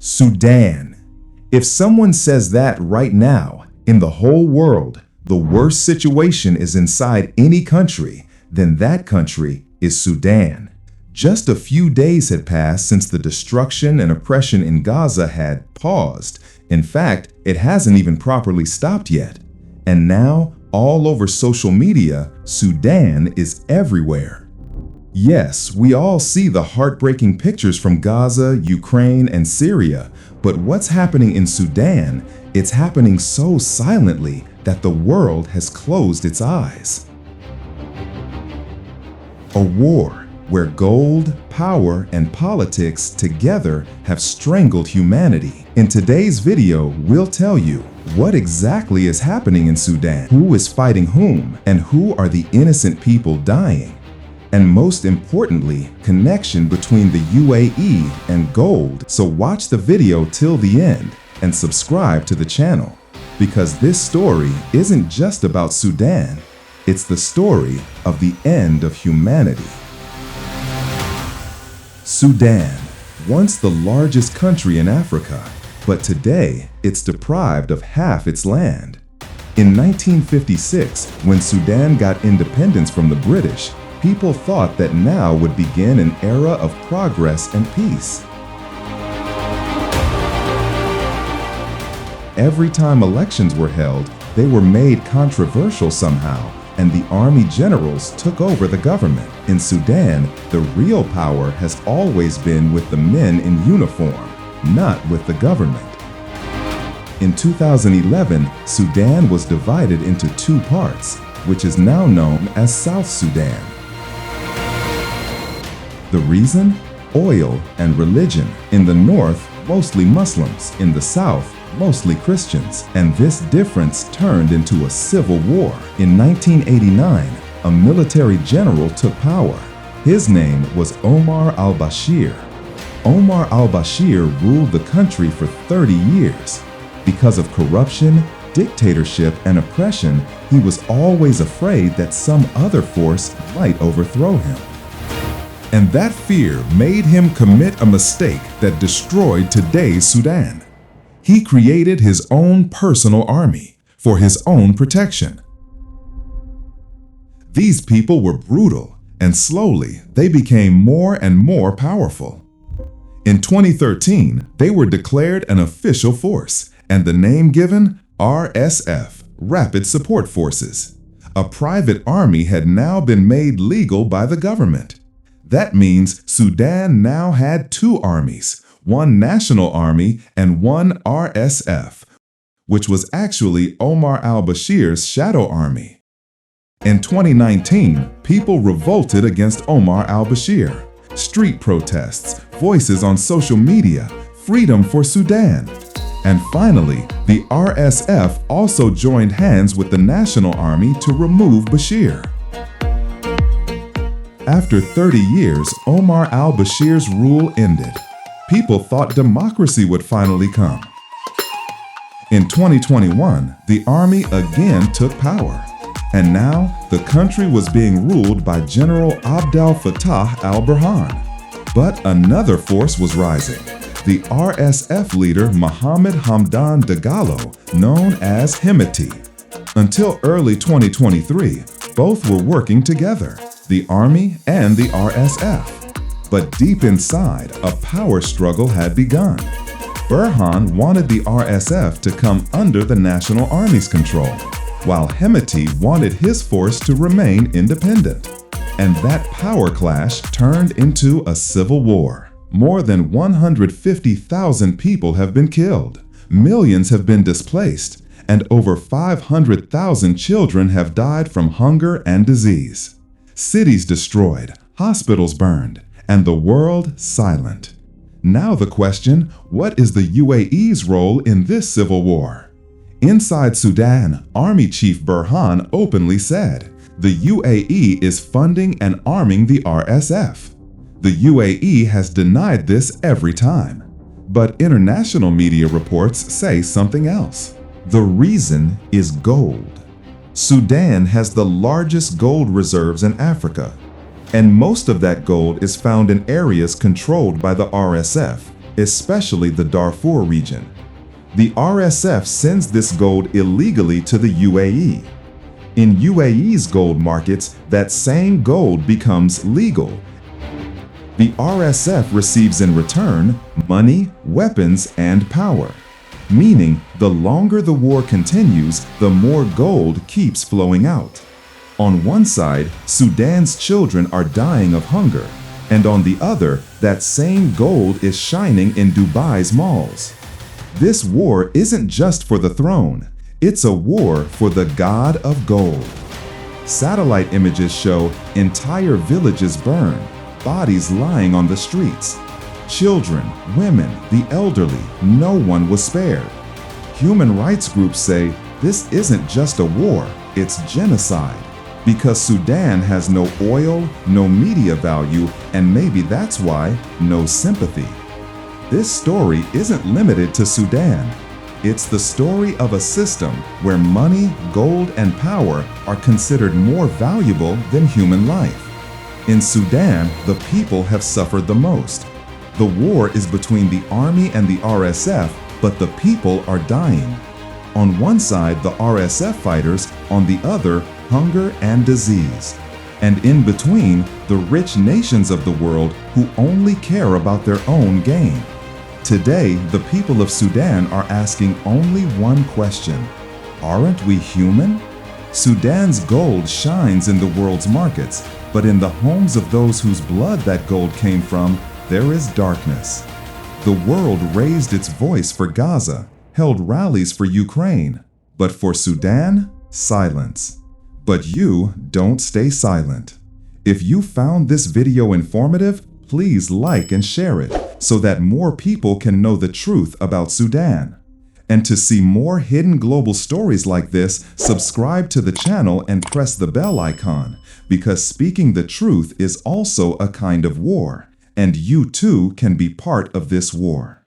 Sudan. If someone says that right now, in the whole world, the worst situation is inside any country, then that country is Sudan. Just a few days had passed since the destruction and oppression in Gaza had paused. In fact, it hasn't even properly stopped yet. And now, all over social media, Sudan is everywhere. Yes, we all see the heartbreaking pictures from Gaza, Ukraine, and Syria, but what's happening in Sudan, it's happening so silently that the world has closed its eyes. A war where gold, power, and politics together have strangled humanity. In today's video, we'll tell you what exactly is happening in Sudan, who is fighting whom, and who are the innocent people dying. And most importantly, connection between the UAE and gold. So watch the video till the end and subscribe to the channel, because this story isn't just about Sudan, it's the story of the end of humanity. Sudan, once the largest country in Africa, but today it's deprived of half its land. In 1956, when Sudan got independence from the British, people thought that now would begin an era of progress and peace. Every time elections were held, they were made controversial somehow, and the army generals took over the government. In Sudan, the real power has always been with the men in uniform, not with the government. In 2011, Sudan was divided into two parts, which is now known as South Sudan. The reason? Oil and religion. In the north, mostly Muslims. In the south, mostly Christians. And this difference turned into a civil war. In 1989, a military general took power. His name was Omar al-Bashir. Omar al-Bashir ruled the country for 30 years. Because of corruption, dictatorship, and oppression, he was always afraid that some other force might overthrow him. And that fear made him commit a mistake that destroyed today's Sudan. He created his own personal army for his own protection. These people were brutal, and slowly they became more and more powerful. In 2013, they were declared an official force, and the name given, RSF, Rapid Support Forces. A private army had now been made legal by the government. That means Sudan now had two armies, one national army and one RSF, which was actually Omar al-Bashir's shadow army. In 2019, people revolted against Omar al-Bashir. Street protests, voices on social media, freedom for Sudan. And finally, the RSF also joined hands with the national army to remove Bashir. After 30 years, Omar al-Bashir's rule ended. People thought democracy would finally come. In 2021, the army again took power. And now, the country was being ruled by General Abdel Fattah al-Burhan. But another force was rising. The RSF leader Mohammed Hamdan Dagalo, known as Hemeti. Until early 2023, both were working together, the army and the RSF. But deep inside, a power struggle had begun. Burhan wanted the RSF to come under the National Army's control, while Hemeti wanted his force to remain independent. And that power clash turned into a civil war. More than 150,000 people have been killed, millions have been displaced, and over 500,000 children have died from hunger and disease. Cities destroyed, hospitals burned, and the world silent. Now the question, what is the UAE's role in this civil war? Inside Sudan, Army Chief Burhan openly said, the UAE is funding and arming the RSF. The UAE has denied this every time. But international media reports say something else. The reason is gold. Sudan has the largest gold reserves in Africa, and most of that gold is found in areas controlled by the RSF, especially the Darfur region. The RSF sends this gold illegally to the UAE. In UAE's gold markets, that same gold becomes legal. The RSF receives in return money, weapons, and power, meaning the longer the war continues, the more gold keeps flowing out. On one side, Sudan's children are dying of hunger, and on the other, that same gold is shining in Dubai's malls. This war isn't just for the throne, it's a war for the God of gold. Satellite images show entire villages burned, bodies lying on the streets. Children, women, the elderly, no one was spared. Human rights groups say this isn't just a war, it's genocide. Because Sudan has no oil, no media value, and maybe that's why no sympathy. This story isn't limited to Sudan. It's the story of a system where money, gold, and power are considered more valuable than human life. In Sudan, the people have suffered the most. The war is between the army and the RSF, but the people are dying. On one side, the RSF fighters, on the other, hunger and disease. And in between, the rich nations of the world who only care about their own gain. Today, the people of Sudan are asking only one question: aren't we human? Sudan's gold shines in the world's markets, but in the homes of those whose blood that gold came from, there is darkness. The world raised its voice for Gaza, held rallies for Ukraine, but for Sudan, silence. But you don't stay silent. If you found this video informative, please like and share it so that more people can know the truth about Sudan. And to see more hidden global stories like this, subscribe to the channel and press the bell icon, because speaking the truth is also a kind of war, and you too can be part of this war.